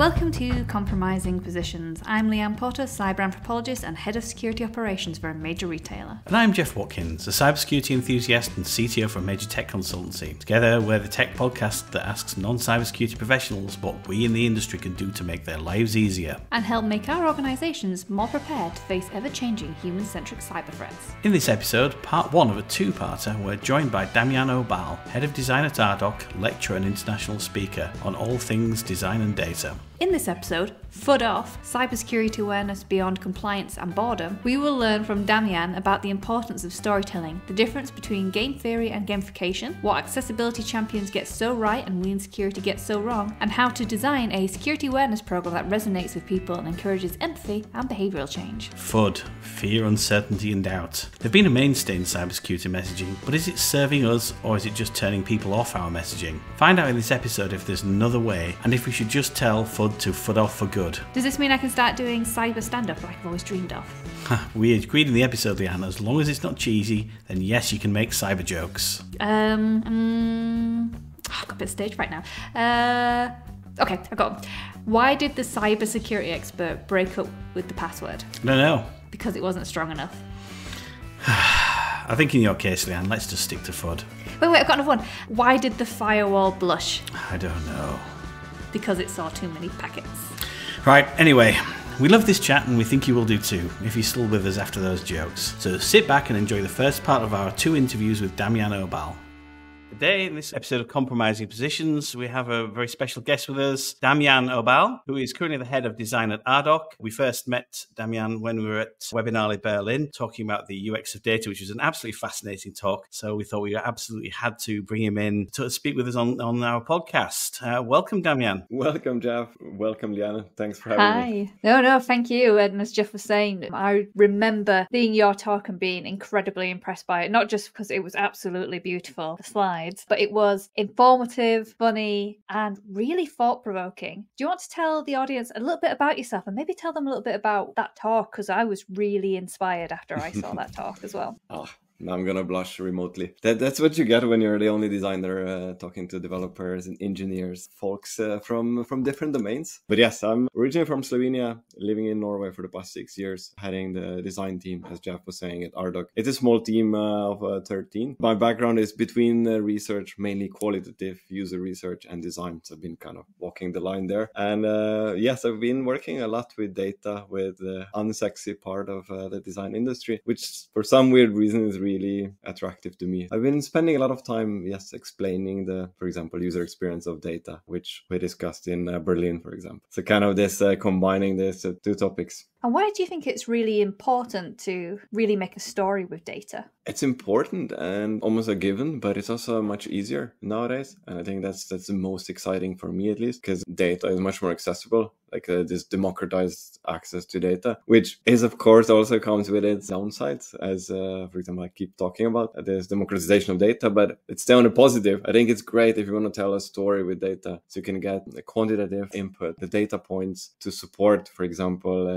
Welcome to Compromising Positions. I'm Leanne Potter, cyber anthropologist and head of security operations for a major retailer. And I'm Jeff Watkins, a cybersecurity enthusiast and CTO for a major tech consultancy. Together, we're the tech podcast that asks non-cybersecurity professionals what we in the industry can do to make their lives easier. And help make our organisations more prepared to face ever-changing human-centric cyber threats. In this episode, part one of a two-parter, we're joined by Damjan Obal, head of design at Ardoq, lecturer and international speaker on all things design and data. In this episode, F.U.D Off, Cybersecurity Awareness Beyond Compliance and Boredom, we will learn from Damjan about the importance of storytelling, the difference between game theory and gamification, what accessibility champions get so right and we in security get so wrong, and how to design a security awareness program that resonates with people and encourages empathy and behavioural change. F.U.D, fear, uncertainty and doubt. They've been a mainstay in cybersecurity messaging, but is it serving us or is it just turning people off our messaging? Find out in this episode if there's another way and if we should just tell F.U.D to F.U.D off for good. Does this mean I can start doing cyber stand-up like I've always dreamed of? We agreed in the episode, Leanne, as long as it's not cheesy, then yes, you can make cyber jokes. I've got a bit of stage right now. Okay, I've got them. Why did the cybersecurity expert break up with the password? I don't know. Because it wasn't strong enough. I think in your case, Leanne, let's just stick to F.U.D. Wait, I've got another one. Why did the firewall blush? I don't know. Because it saw too many packets. Right, anyway, we love this chat and we think you will do too, if you're still with us after those jokes. So sit back and enjoy the first part of our two interviews with Damjan Obal. Today, in this episode of Compromising Positions, we have a very special guest with us, Damjan Obal, who is currently the head of design at Ardoq. We first met Damjan when we were at Webinale Berlin, talking about the UX of data, which was an absolutely fascinating talk. So we thought we absolutely had to bring him in to speak with us on our podcast. Welcome, Damjan. Welcome, Jeff. Welcome, Liana. Thanks for having me. No, thank you. And as Jeff was saying, I remember seeing your talk and being incredibly impressed by it, not just because it was absolutely beautiful, the slides, but it was informative, funny, and really thought-provoking. Do you want to tell the audience a little bit about yourself and maybe tell them a little bit about that talk? Because I was really inspired after I saw that talk as well. Now I'm gonna blush remotely. That's what you get when you're the only designer talking to developers and engineers, folks from different domains. But yes, I'm originally from Slovenia, living in Norway for the past 6 years, heading the design team, as Jeff was saying, at Ardoq. It's a small team of 13. My background is between research, mainly qualitative user research and design. So I've been kind of walking the line there. And yes, I've been working a lot with data, with the unsexy part of the design industry, which for some weird reason is really attractive to me. I've been spending a lot of time, explaining for example, user experience of data, which we discussed in Berlin, for example. So kind of this combining these two topics. And why do you think it's really important to really make a story with data? It's important and almost a given, but it's also much easier nowadays. And I think that's the most exciting for me, at least, because data is much more accessible, like this democratized access to data, which is, of course, also comes with its downsides, as, for example, I keep talking about this democratization of data, but it's still on the positive. I think it's great if you want to tell a story with data, so you can get the quantitative input, the data points to support, for example,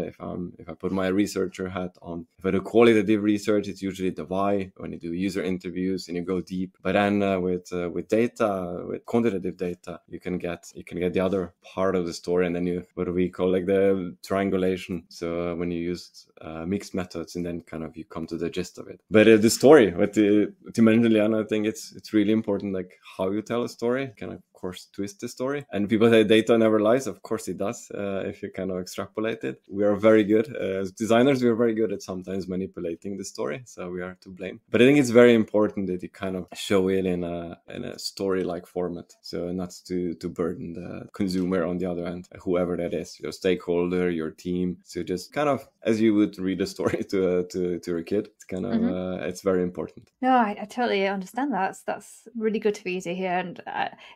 if I put my researcher hat on, if I do qualitative research, it's usually the why. When you do user interviews and you go deep, but then with data, with quantitative data, you can get the other part of the story, and then what we call like the triangulation. So when you use mixed methods, and then kind of you come to the gist of it. But the story, what you mentioned, Liana, I think it's really important, like how you tell a story, kind of course twist the story. And people say data never lies. Of course it does, if you kind of extrapolate it. We are very good as designers. We are very good at sometimes manipulating the story, so we are to blame. But I think it's very important that you kind of show it in a story-like format, so not to burden the consumer on the other end, whoever that is, your stakeholder, your team. So just kind of as you would read a story to a kid. It's kind of it's very important. No, I totally understand that. That's really good for you to hear, and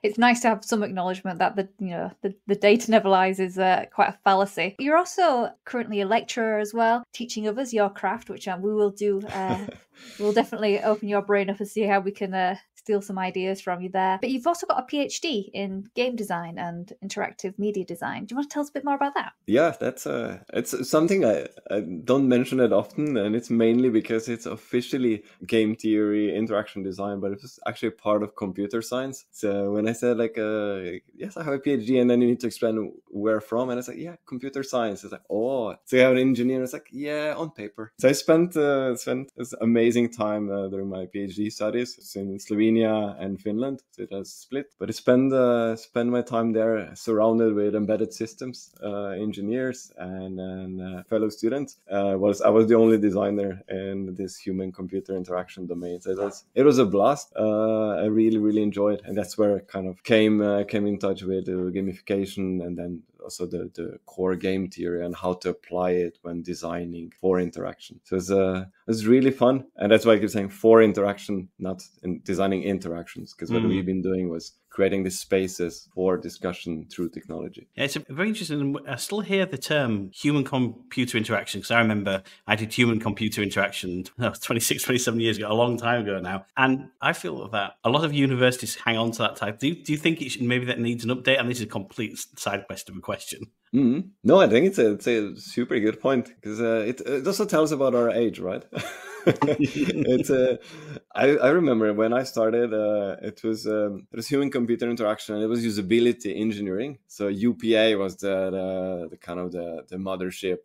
it's nice to have some acknowledgement that the data never lies is quite a fallacy. You're also currently a lecturer as well, teaching others your craft, which we will do. We'll definitely open your brain up and see how we can steal some ideas from you there. But you've also got a PhD in game design and interactive media design. Do you want to tell us a bit more about that? Yeah, that's it's something I don't mention it often, and it's mainly because it's officially game theory, interaction design, but it's actually part of computer science. So when I said like, yes, I have a PhD, and then you need to explain where from, and it's like, yeah, computer science. It's like, oh, so you have an engineer. It's like, yeah, on paper. So I spent this amazing time during my PhD studies. It's in Slovenia and Finland, so it has split. But I spend my time there surrounded with embedded systems engineers and fellow students. I was the only designer in this human-computer interaction domain. So it was a blast. I really enjoyed, and that's where I kind of came in touch with gamification, and then also the core game theory and how to apply it when designing for interaction. So it's really fun, and that's why I keep saying for interaction, not in designing interactions, because what we've been doing was creating these spaces for discussion through technology. Yeah, it's very interesting. I still hear the term human-computer interaction, because I remember I did human-computer interaction 26, 27 years ago, a long time ago now. And I feel that a lot of universities hang on to that type. Do you think maybe that needs an update? And this is a complete side quest of a question. Mm-hmm. No, I think it's a super good point, because it also tells about our age, right? I remember when I started, it was human-computer interaction, and it was usability engineering. So UPA was the kind of the mothership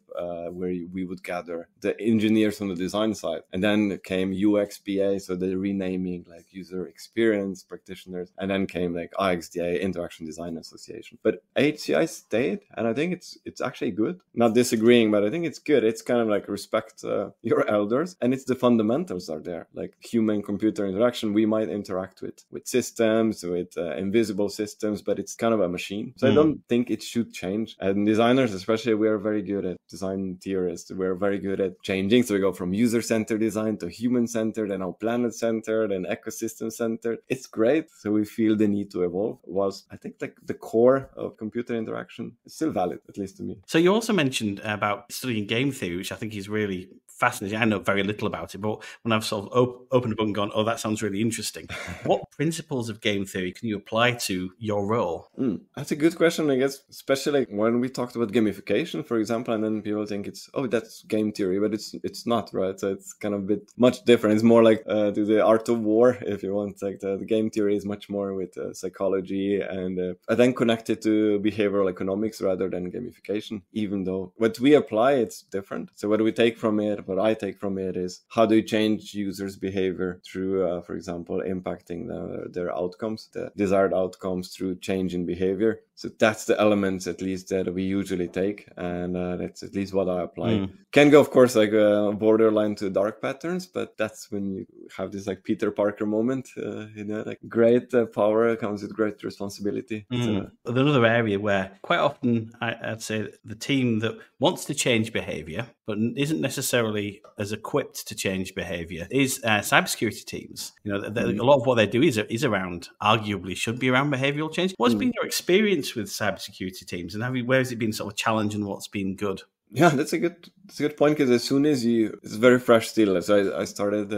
where we would gather the engineers on the design side, and then came UXPA, so the renaming, like user experience practitioners, and then came like IXDA, Interaction Design Association. But HCI stayed, and I think it's actually good. Not disagreeing, but I think it's good. It's kind of like respect your elders, and it's the fundamentals are there, like human-computer interaction. We might interact with systems, with invisible systems, but it's kind of a machine. So I don't think it should change. And designers, especially, we are very good at design theorists. We're very good at changing. So we go from user-centered design to human-centered, and now planet-centered and ecosystem-centered. It's great. So we feel the need to evolve. Whilst I think like the core of computer interaction is still valid, at least to me. So you also mentioned about studying game theory, which I think is really fascinating. I know very little about it, but when I've sort of opened a book and gone, oh, that sounds really interesting. What principles of game theory can you apply to your role? That's a good question, I guess, especially when we talked about gamification, for example, and then people think that's game theory, but it's not, right? So it's kind of a bit much different. It's more like the art of war, if you want. Like the game theory is much more with psychology and then connected to behavioral economics rather than gamification, even though what we apply, it's different. So what we take from it, what I take from it is how do you change users' behavior through, for example, impacting their outcomes, the desired outcomes through change in behavior. So that's the elements, at least, that we usually take, and that's at least what I apply. Can go, of course, like borderline to dark patterns, but that's when you have this like Peter Parker moment, like great power comes with great responsibility. Another area where quite often I'd say the team that wants to change behavior but isn't necessarily as equipped to change behavior is cybersecurity teams. A lot of what they do is around, arguably should be around behavioral change. What's been your experience with cybersecurity teams, and where has it been sort of a challenge and what's been good? Yeah, that's a good point, because as soon as it's very fresh still. So I started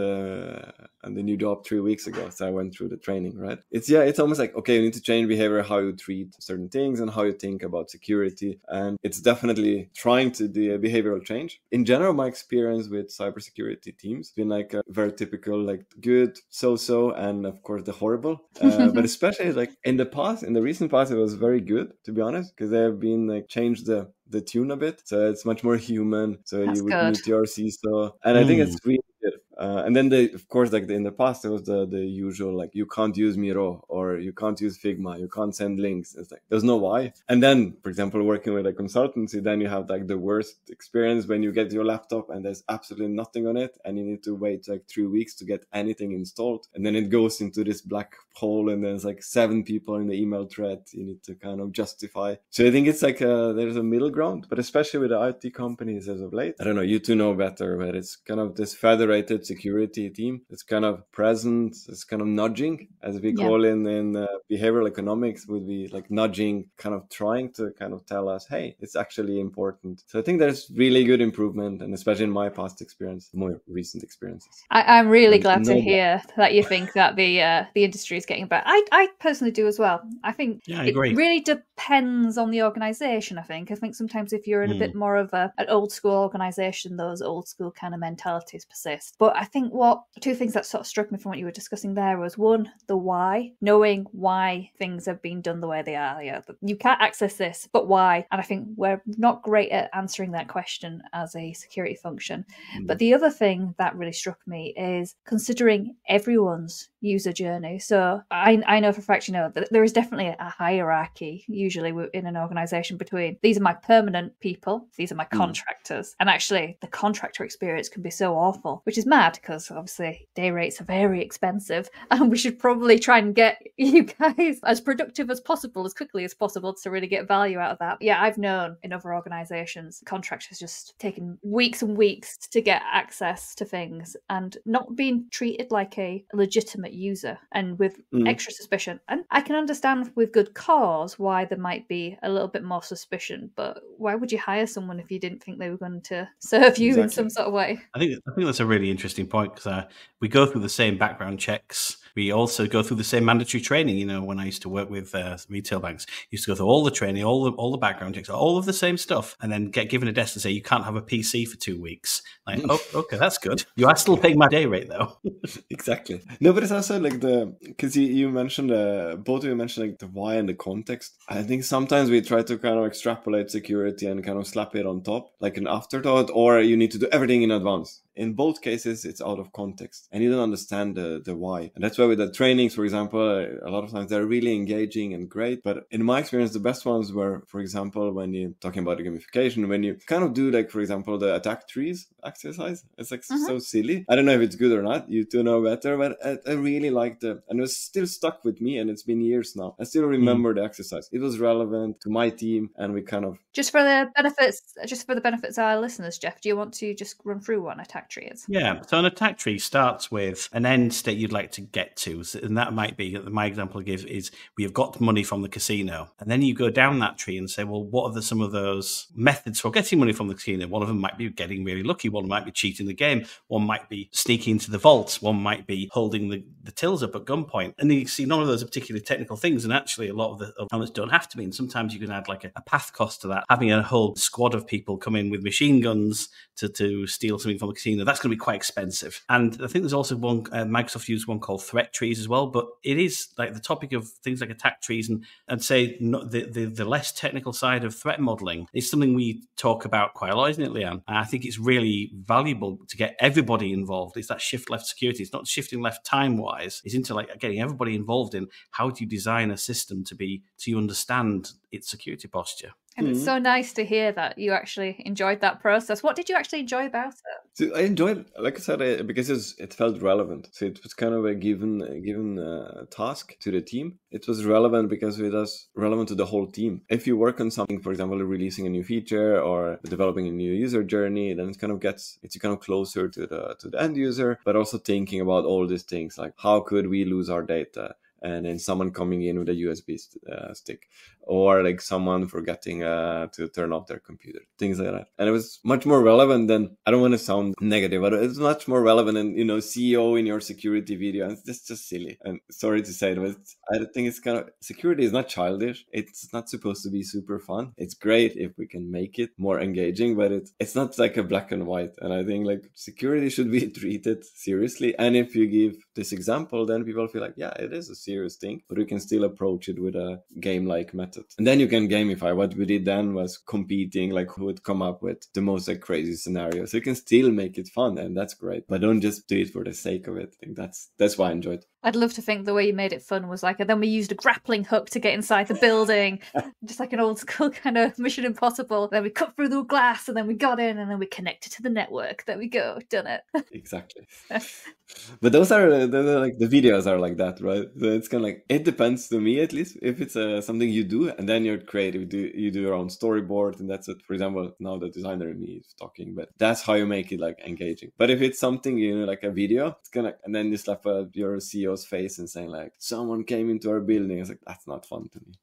on the new job 3 weeks ago. So I went through the training, right? It's almost like, okay, you need to change behavior, how you treat certain things and how you think about security. And it's definitely trying to do a behavioral change. In general, my experience with cybersecurity teams has been like a very typical, like good, so-so, and of course the horrible. But especially like in the recent past, it was very good, to be honest, because they have been like changed the tune a bit, so it's much more human. So that's you would good. Meet your CISO, and I think it's really good. And then of course, like in the past, it was the usual, like you can't use Miro or you can't use Figma, you can't send links. It's like there's no why. And then, for example, working with a consultancy, then you have like the worst experience when you get your laptop and there's absolutely nothing on it, and you need to wait like 3 weeks to get anything installed, and then it goes into this black hole, and there's like 7 people in the email thread you need to kind of justify. So I think it's like there's a middle ground, but especially with the IT companies as of late, I don't know, you two know better, but it's kind of this federated security team. It's kind of present, it's kind of nudging, as we call in behavioral economics, would be like nudging, kind of trying to kind of tell us, hey, it's actually important. So I think there's really good improvement, and especially in my past experience, more recent experiences. I'm really glad to hear that you think that the industry is getting better. I personally do as well. I think I agree. It really depends on the organisation, I think. Sometimes if you're in a bit more of an old school organisation, those old school kind of mentalities persist. But I think two things that sort of struck me from what you were discussing there was, one, the why, knowing why things have been done the way they are. Yeah, you can't access this, but why? And I think we're not great at answering that question as a security function. But the other thing that really struck me is considering everyone's user journey. So I know for a fact, that there is definitely a hierarchy usually in an organisation between these are my permanent people, these are my contractors. And actually the contractor experience can be so awful, which is mad because obviously day rates are very expensive, and we should probably try and get you guys as productive as possible, as quickly as possible, to really get value out of that. Yeah, I've known in other organisations contractors just taking weeks and weeks to get access to things and not being treated like a legitimate user and with extra suspicion. And I can understand with good cause why there might be a little bit more suspicion, but why would you hire someone if you didn't think they were going to serve you in some sort of way? I think that's a really interesting point, because we go through the same background checks. We also go through the same mandatory training. When I used to work with retail banks, used to go through all the training, all the background checks, all of the same stuff, and then get given a desk and say, you can't have a PC for 2 weeks. Like, oh, okay, that's good. You are still paying my day rate, though. Exactly. No, but it's also like because you mentioned, both of you mentioned like the why and the context. I think sometimes we try to kind of extrapolate security and kind of slap it on top, like an afterthought, or you need to do everything in advance. In both cases, it's out of context and you don't understand the why. And that's why with the trainings, for example, a lot of times they're really engaging and great. But in my experience, the best ones were, for example, when you're talking about gamification, when you kind of do like, for example, the attack trees exercise. It's like so silly. I don't know if it's good or not. You two know better, but I really liked it. And it was still stuck with me, and it's been years now. I still remember the exercise. It was relevant to my team, and we kind of... Just for the benefits of our listeners, Jeff, do you want to just run through what an attack tree is? Yeah, so an attack tree starts with an end state you'd like to get to. And that might be, my example I give is, we have got money from the casino. And then you go down that tree and say, well, what are some of those methods for getting money from the casino? One of them might be getting really lucky. One might be cheating the game. One might be sneaking into the vaults. One might be holding the tills up at gunpoint. And you see, none of those are particularly technical things. And actually, a lot of the elements don't have to be. And sometimes you can add like a path cost to that. Having a whole squad of people come in with machine guns to steal something from the casino, that's going to be quite expensive. And I think there's also one, Microsoft used one called threat trees as well. But it is like the topic of things like attack trees and say the less technical side of threat modeling is something we talk about quite a lot, isn't it, Leanne? And I think it's really valuable to get everybody involved. It's that shift left security. It's not shifting left time-wise. It's into like getting everybody involved in how do you design a system to understand its security posture. And it's so nice to hear that you actually enjoyed that process. What did you actually enjoy about it? So I enjoyed, like I said, because it felt relevant. So it was kind of a given task to the team. It was relevant because it was relevant to the whole team. If you work on something, for example, releasing a new feature or developing a new user journey, then it's kind of closer to the end user, but also thinking about all these things like how could we lose our data? And then someone coming in with a USB stick, or like someone forgetting to turn off their computer, things like that. And it was much more relevant than, I don't want to sound negative, but it's much more relevant than, CEO in your security video. And it's just silly. And sorry to say it, but I think it's kind of, security is not childish. It's not supposed to be super fun. It's great if we can make it more engaging, but it's not like a black and white. And I think like security should be treated seriously. And if you give this example, then people feel like, yeah, it is a serious thing, but we can still approach it with a game-like method. And then you can gamify. What we did then was competing, like who would come up with the most like crazy scenarios. So you can still make it fun, and that's great. But don't just do it for the sake of it. I think that's why I enjoyed it. I'd love to think the way you made it fun was like, and then we used a grappling hook to get inside the building, just like an old school kind of Mission Impossible. Then we cut through the glass, and then we got in, and then we connected to the network. There we go, done it. Exactly. But those are like the videos are like that, right? So it's kind of like, it depends to me, at least, if it's something you do and then you're creative, you do your own storyboard, and that's it. For example, now the designer in me is talking, but that's how you make it like engaging. But if it's something, like a video, it's gonna, and then you slap your CEO's face and saying like, someone came into our building, it's like, that's not fun to me.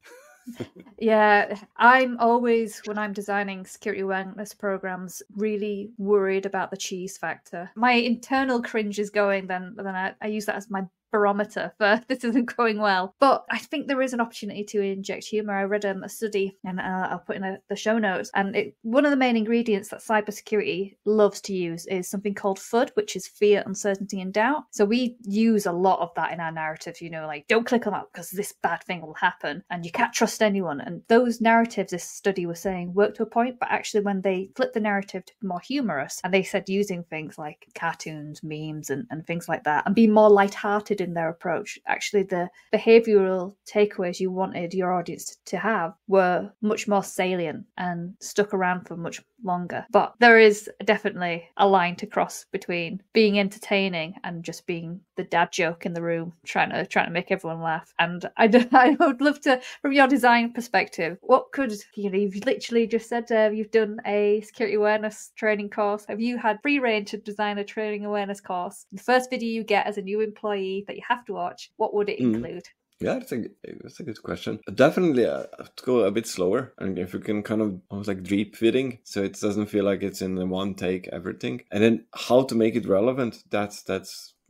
Yeah, I'm always, when I'm designing security awareness programs, really worried about the cheese factor. My internal cringe is going, then I use that as my barometer for this isn't going well. But I think there is an opportunity to inject humor. I read a study, and I'll put in the show notes, and one of the main ingredients that cybersecurity loves to use is something called F.U.D, which is fear, uncertainty, and doubt. So we use a lot of that in our narrative, like, don't click on that because this bad thing will happen, and you can't trust anyone. And those narratives, this study was saying, work to a point, but actually when they flip the narrative to be more humorous, and they said using things like cartoons, memes, and things like that, and be more lighthearted in their approach, actually the behavioural takeaways you wanted your audience to have were much more salient and stuck around for much longer. But there is definitely a line to cross between being entertaining and just being the dad joke in the room, trying to make everyone laugh. And I would love to, from your design perspective, what could, you've literally just said you've done a security awareness training course. Have you had free reign to design a training awareness course? The first video you get as a new employee that you have to watch, what would it include? Yeah, that's a good question. Definitely have to go a bit slower, and if you can kind of almost like drip feeding, so it doesn't feel like it's in one take everything. And then how to make it relevant, that's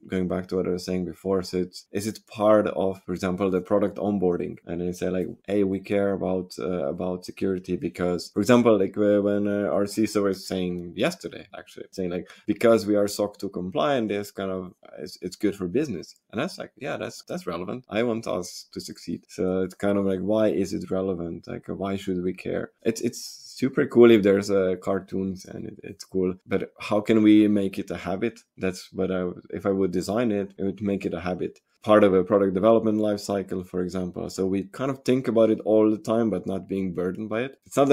going back to what I was saying before. So is it part of, for example, the product onboarding? And then say like, hey, we care about security because, for example, like when our CISO was saying yesterday, actually saying like, because we are SOC 2 compliant, this kind of it's good for business. And that's like, yeah, that's relevant. I want us to succeed. So it's kind of like, why is it relevant? Like, why should we care? It's super cool if there's cartoons, and it's cool, but how can we make it a habit? That's what if I would design it, it would make it a habit, part of a product development life cycle, for example. So we kind of think about it all the time, but not being burdened by it. It's not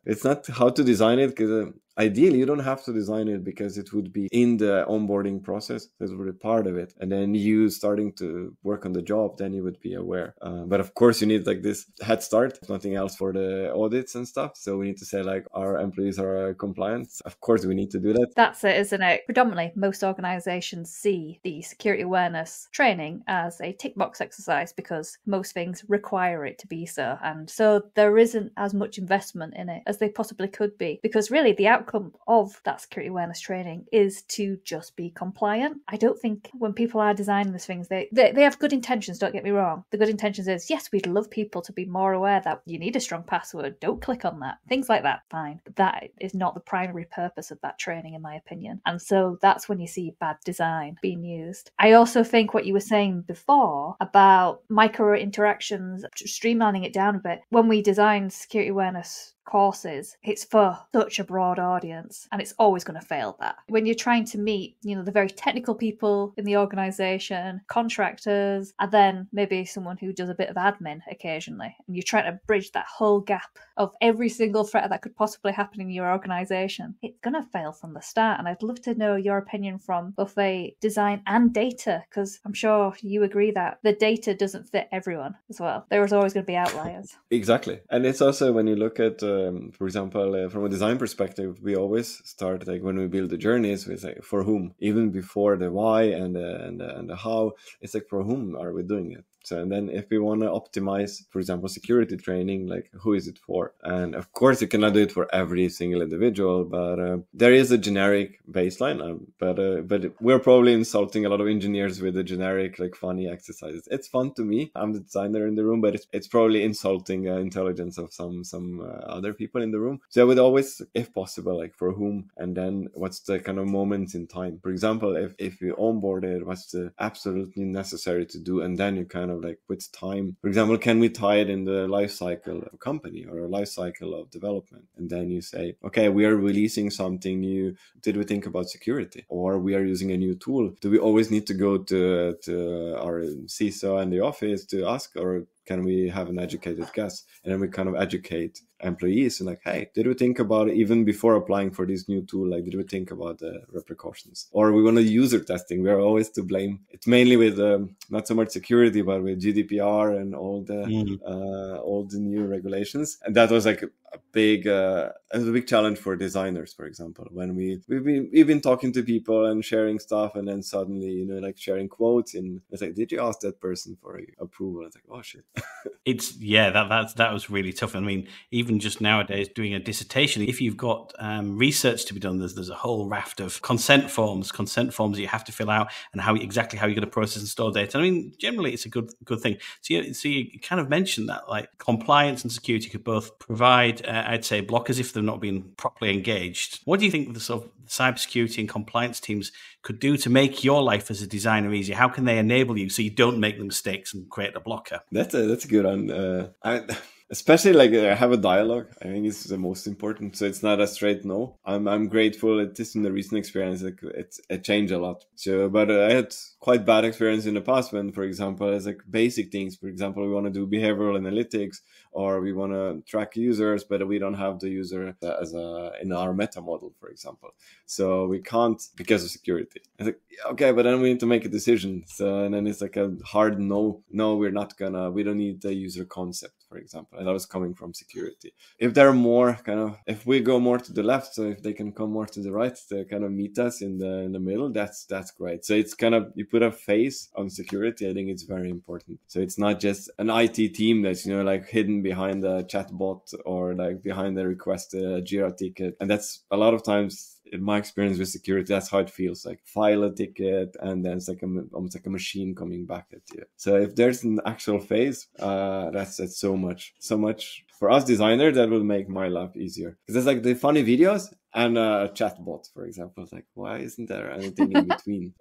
it's not how to design it, because ideally you don't have to design it, because it would be in the onboarding process. That would be part of it. And then you starting to work on the job, then you would be aware. But of course you need like this head start, if nothing else, for the audits and stuff. So we need to say like, our employees are compliant. Of course we need to do that. That's it, isn't it? Predominantly, most organizations see the security awareness training as a tick box exercise because most things require it to be so. And so there isn't as much investment in it as they possibly could be, because really the outcome of that security awareness training is to just be compliant. I don't think when people are designing these things, they have good intentions, don't get me wrong. The good intentions is, yes, we'd love people to be more aware that you need a strong password, don't click on that, things like that, fine. But that is not the primary purpose of that training, in my opinion. And so that's when you see bad design being used. I also think what you were saying before about micro interactions, streamlining it down a bit, when we design security awareness courses, it's for such a broad audience, and it's always going to fail that. When you're trying to meet, the very technical people in the organization, contractors, and then maybe someone who does a bit of admin occasionally, and you're trying to bridge that whole gap of every single threat that could possibly happen in your organization, it's going to fail from the start. And I'd love to know your opinion from both a design and data, because I'm sure you agree that the data doesn't fit everyone as well. There's always going to be outliers. Exactly. And it's also, when you look at for example, from a design perspective, we always start, like when we build the journeys, we say for whom, even before the why and the how. It's like, for whom are we doing it? So, and then if we want to optimize, for example, security training, like who is it for? And of course, you cannot do it for every single individual, but there is a generic baseline. But we're probably insulting a lot of engineers with the generic, like funny exercises. It's fun to me. I'm the designer in the room, but it's probably insulting intelligence of some other people in the room. So I would always, if possible, like for whom, and then what's the kind of moments in time. For example, if you onboarded, what's the absolutely necessary to do, and then you kind of like with time. For example, can we tie it in the life cycle of a company or a life cycle of development? And then you say, okay, we are releasing something new. Did we think about security? Or we are using a new tool. Do we always need to go to our CISO and the office to ask, or can we have an educated guess? And then we kind of educate employees and like, hey, did we think about it even before applying for this new tool? Like, did we think about the repercussions? Or we want to user testing. We're always to blame. It's mainly with not so much security, but with GDPR and all the new regulations. And that was like a big challenge for designers, for example, when we've been talking to people and sharing stuff, and then suddenly, you know, like sharing quotes, and it's like, did you ask that person for approval? It's like, oh shit. That was really tough. I mean, even just nowadays doing a dissertation, if you've got research to be done, there's a whole raft of consent forms that you have to fill out, and how you're going to process and store data. I mean, generally it's a good thing. So you kind of mentioned that like compliance and security could both provide, I'd say, blockers if they're not being properly engaged. What do you think the sort of cybersecurity and compliance teams could do to make your life as a designer easier? How can they enable you so you don't make the mistakes and create a blocker? That's a good one. Especially like have a dialogue. I think it's the most important. So it's not a straight no. I'm grateful at this in the recent experience. Like it changed a lot. So, but I had quite bad experience in the past when, for example, as like basic things. For example, we want to do behavioral analytics, or we want to track users, but we don't have the user in our meta model, for example. So we can't because of security. It's like, okay, but then we need to make a decision. So, and then it's like a hard no. No, we don't need the user concept, for example. And that was coming from security. If they're more if we go more to the left, so if they can come more to the right, to kind of meet us in the middle, that's great. So it's kind of, you put a face on security. I think it's very important. So it's not just an IT team that's, you know, like hidden behind a chatbot or like behind the request a Jira ticket. And that's a lot of times, in my experience with security, that's how it feels. Like file a ticket, and then it's like almost like a machine coming back at you. So if there's an actual face, that's so much for us designers. That will make my life easier, because there's like the funny videos and a chatbot, for example. It's like, why isn't there anything in between?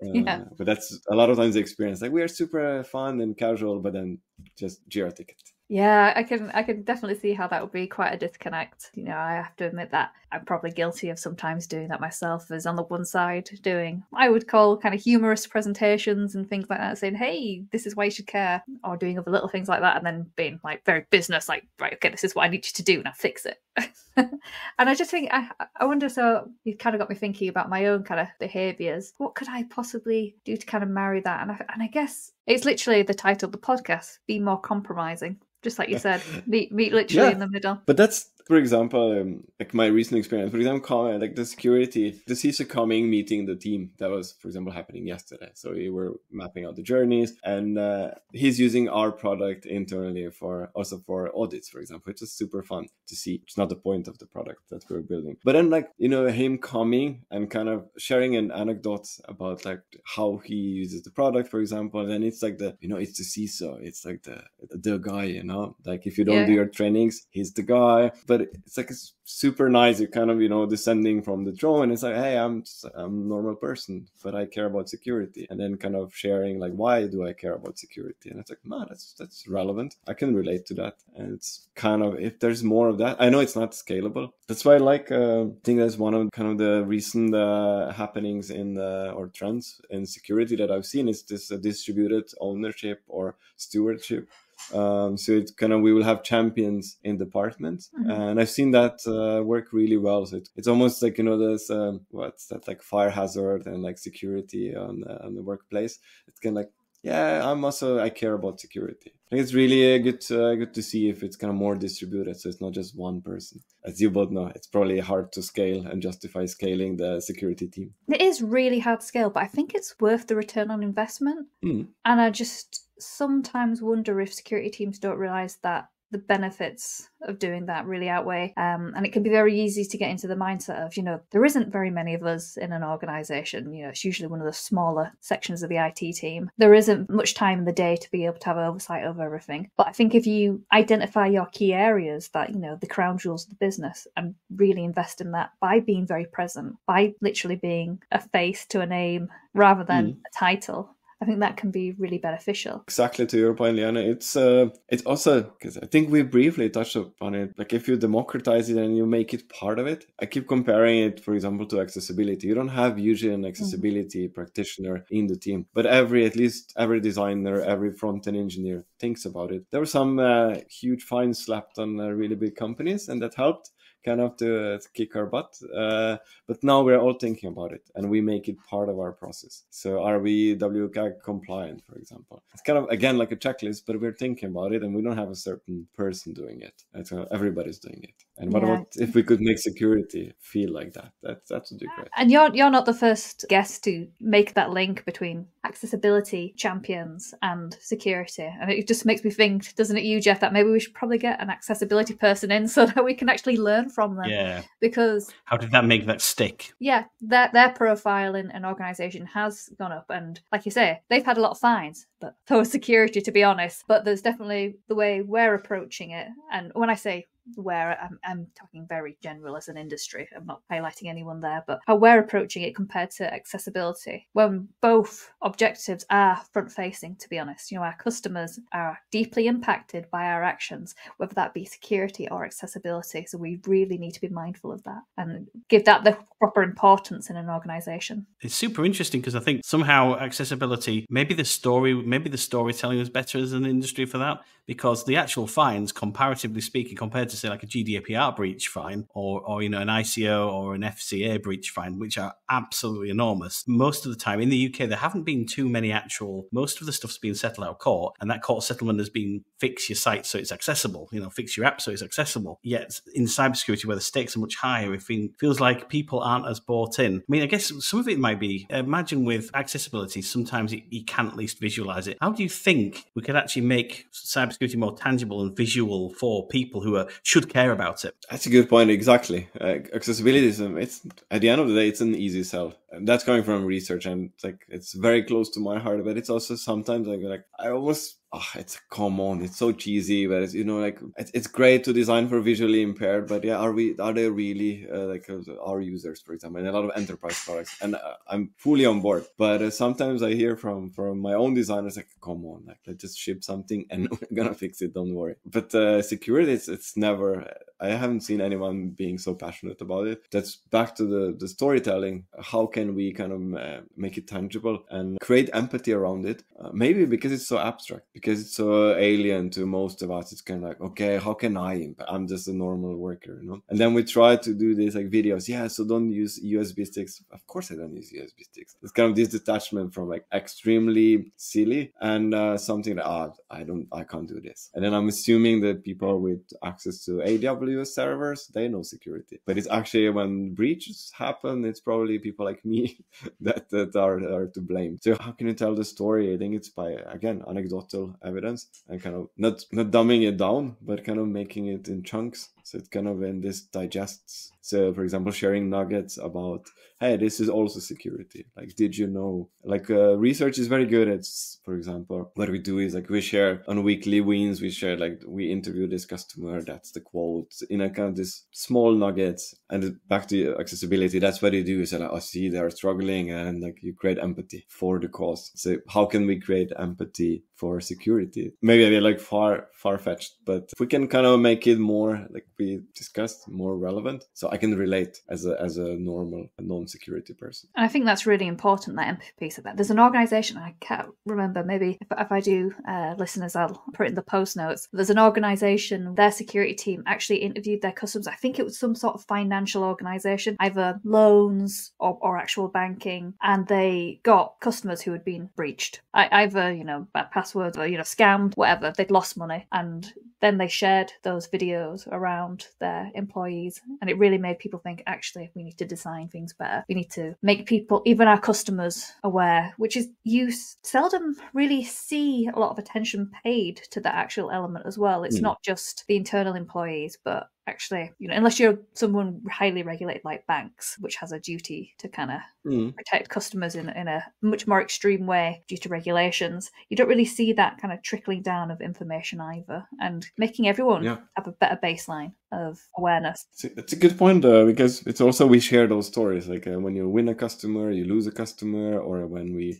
But that's a lot of times the experience. Like, we are super fun and casual, but then just Jira ticket. Yeah, I can definitely see how that would be quite a disconnect. You know, I have to admit that I'm probably guilty of sometimes doing that myself, as on the one side doing, I would call kind of humorous presentations and things like that, saying, hey, this is why you should care, or doing other little things like that, and then being like very business, like, right, okay, this is what I need you to do, now fix it. And I just think, I wonder, so you've kind of got me thinking about my own kind of behaviours. What could I possibly do to kind of marry that? And I guess it's literally the title of the podcast, Be More Compromising. Just like you said, meet literally in the middle. But that's, for example, like my recent experience. For example, like the CISO coming, meeting the team. That was, for example, happening yesterday. So we were mapping out the journeys, and he's using our product internally for audits, for example, which is super fun to see. It's not the point of the product that we're building. But then, like, you know, him coming and kind of sharing an anecdote about like how he uses the product, for example. And then it's like it's the CISO. It's like the guy, you know, like if you don't do your trainings, he's the guy. But it's like, it's super nice. You're kind of, you know, descending from the throne. It's like, hey, I'm a normal person, but I care about security. And then kind of sharing like, why do I care about security? And it's like, no, that's relevant. I can relate to that. And it's kind of, if there's more of that, I know it's not scalable. That's why I like, I think that's one of kind of the recent happenings or trends in security that I've seen, is this distributed ownership or stewardship. So it's kind of, we will have champions in departments, and I've seen that work really well. So it's almost like, you know, there's what's that, like fire hazard and like security on the workplace. It's kind of like, yeah, I care about security. I think it's really good to see if it's kind of more distributed, so it's not just one person. As you both know, it's probably hard to scale and justify scaling the security team. It is really hard to scale, but I think it's worth the return on investment. And I just sometimes wonder if security teams don't realise that the benefits of doing that really outweigh. And it can be very easy to get into the mindset of, you know, there isn't very many of us in an organisation. You know, it's usually one of the smaller sections of the IT team. There isn't much time in the day to be able to have oversight over everything. But I think if you identify your key areas that, you know, the crown jewels of the business, and really invest in that by being very present, by literally being a face to a name rather than a title, I think that can be really beneficial. Exactly, to your point, Liana. It's also, because I think we briefly touched upon it, like if you democratize it and you make it part of it. I keep comparing it, for example, to accessibility. You don't have usually an accessibility practitioner in the team, but at least every designer, every front-end engineer thinks about it. There were some huge fines slapped on really big companies, and that helped kind of to kick our butt. But now we're all thinking about it, and we make it part of our process. So are we WCAG compliant, for example? It's kind of, again, like a checklist, but we're thinking about it, and we don't have a certain person doing it. It's everybody's doing it. And what about if we could make security feel like that? That would be great. And you're not the first guest to make that link between accessibility champions and security. And it just makes me think, doesn't it, you, Jeff, that maybe we should probably get an accessibility person in so that we can actually learn from them. Yeah. Because how did that make that stick? Yeah, their profile in an organisation has gone up, and like you say, they've had a lot of fines, but for security, to be honest. But there's definitely the way we're approaching it, and when I say where, I'm talking very general as an industry. I'm not highlighting anyone there, but how we're approaching it compared to accessibility, when both objectives are front-facing, to be honest. Our customers are deeply impacted by our actions, whether that be security or accessibility. So we really need to be mindful of that and give that the proper importance in an organisation. It's super interesting because I think somehow accessibility, maybe the storytelling is better as an industry for that, because the actual fines, comparatively speaking, compared to say like a GDPR breach fine or an ICO or an FCA breach fine, which are absolutely enormous. Most of the time in the UK, there haven't been too many most of the stuff's been settled out of court, and that court settlement has been fix your site so it's accessible, fix your app so it's accessible. Yet in cybersecurity, where the stakes are much higher, it feels like people aren't as bought in. I mean, I guess some of it might be, imagine with accessibility, sometimes you can at least visualize it. How do you think we could actually make cybersecurity more tangible and visual for people who should care about it? That's a good point. Exactly. Accessibility is, it's at the end of the day, it's an easy sell. And that's coming from research, and it's very close to my heart. But it's also sometimes I almost, it's come on, it's so cheesy, but it's it's great to design for visually impaired, but are they really our users, for example, in a lot of enterprise products? And I'm fully on board, but sometimes I hear from my own designers come on, let's just ship something and we're gonna fix it, don't worry. But security, it's never, I haven't seen anyone being so passionate about it. That's back to the storytelling. How can we kind of make it tangible and create empathy around it? Maybe because it's so abstract, because it's so alien to most of us. It's kind of okay, how can I'm just a normal worker, And then we try to do these videos. So don't use USB sticks. Of course I don't use USB sticks. It's kind of this detachment from extremely silly and something that I can't do this. And then I'm assuming that people with access to AWS servers, they know security. But it's actually when breaches happen, it's probably people like me that are to blame. So how can you tell the story? I think it's by, again, anecdotal evidence and kind of not dumbing it down, but kind of making it in chunks. So it's kind of in this digests. So, for example, sharing nuggets about, hey, this is also security. Did you know? Research is very good at, for example, what we do is we share on weekly wins. We share, we interview this customer. That's the quote in a kind of this small nuggets. And back to accessibility, that's what they do is see they're struggling, and you create empathy for the cause. So how can we create empathy for security? Maybe they're far-fetched, but if we can kind of make it more, we discussed, more relevant, so I can relate as a normal, non-security person. And I think that's really important, that empathy piece of that. There's an organisation, I can't remember, maybe if I do, listeners, I'll put it in the post notes. There's an organisation, their security team actually interviewed their customers. I think it was some sort of financial organisation, either loans or actual banking, and they got customers who had been breached. Either, bad passwords or, scammed, whatever. They'd lost money, and then they shared those videos around their employees, and it really made people think, actually, we need to design things better. We need to make people, even our customers, aware, which is, you seldom really see a lot of attention paid to that actual element as well. It's not just the internal employees, but actually, unless you're someone highly regulated like banks, which has a duty to kind of protect customers in a much more extreme way due to regulations, you don't really see that kind of trickling down of information either, and making everyone have a better baseline. of awareness. It's a good point, because it's also we share those stories. Like when you win a customer, you lose a customer, or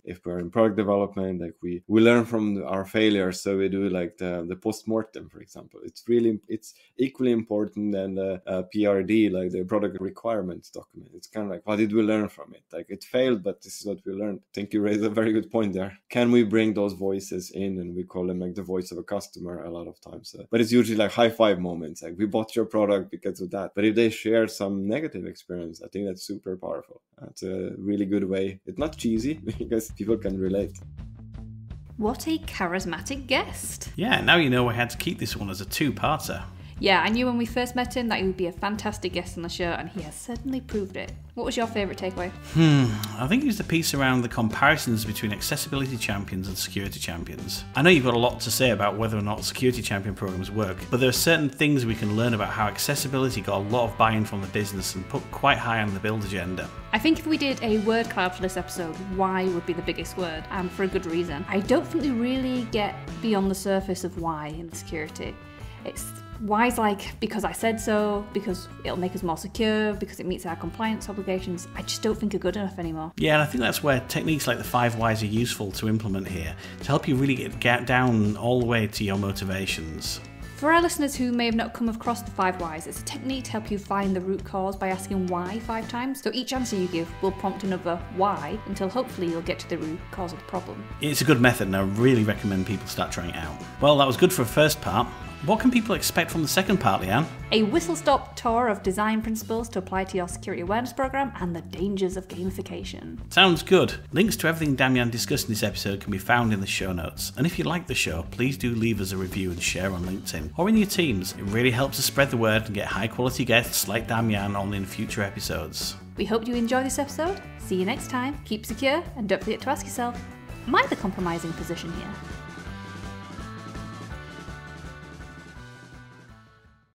if we're in product development, like we learn from our failures. So we do like the post-mortem, for example. It's equally important than the PRD, like the product requirements document. It's kind of like, what did we learn from it? Like it failed, but this is what we learned. I think you raised a very good point there. Can we bring those voices in? And we call them like the voice of a customer a lot of times. But it's usually like high five moments. Like we bought your product because of that. But if they share some negative experience, I think that's super powerful. It's a really good way. It's not cheesy because people can relate. What a charismatic guest. Yeah, now you know we had to keep this one as a two-parter. Yeah, I knew when we first met him that he would be a fantastic guest on the show, and he has certainly proved it. What was your favourite takeaway? I think it was the piece around the comparisons between accessibility champions and security champions. I know you've got a lot to say about whether or not security champion programs work, but there are certain things we can learn about how accessibility got a lot of buy-in from the business and put quite high on the build agenda. I think if we did a word cloud for this episode, why would be the biggest word, and for a good reason. I don't think we really get beyond the surface of why in security. It's why's like, because I said so, because it'll make us more secure, because it meets our compliance obligations. I just don't think are good enough anymore. Yeah, and I think that's where techniques like the 5 whys are useful to implement here, to help you really get down all the way to your motivations. For our listeners who may have not come across the 5 whys, it's a technique to help you find the root cause by asking why 5 times. So each answer you give will prompt another why until hopefully you'll get to the root cause of the problem. It's a good method and I really recommend people start trying it out. Well, that was good for a first part. What can people expect from the second part, Leanne? A whistle-stop tour of design principles to apply to your security awareness program and the dangers of gamification. Sounds good. Links to everything Damjan discussed in this episode can be found in the show notes. And if you like the show, please do leave us a review and share on LinkedIn or in your teams. It really helps us spread the word and get high-quality guests like Damjan on in future episodes. We hope you enjoy this episode. See you next time. Keep secure and don't forget to ask yourself, am I the compromising position here?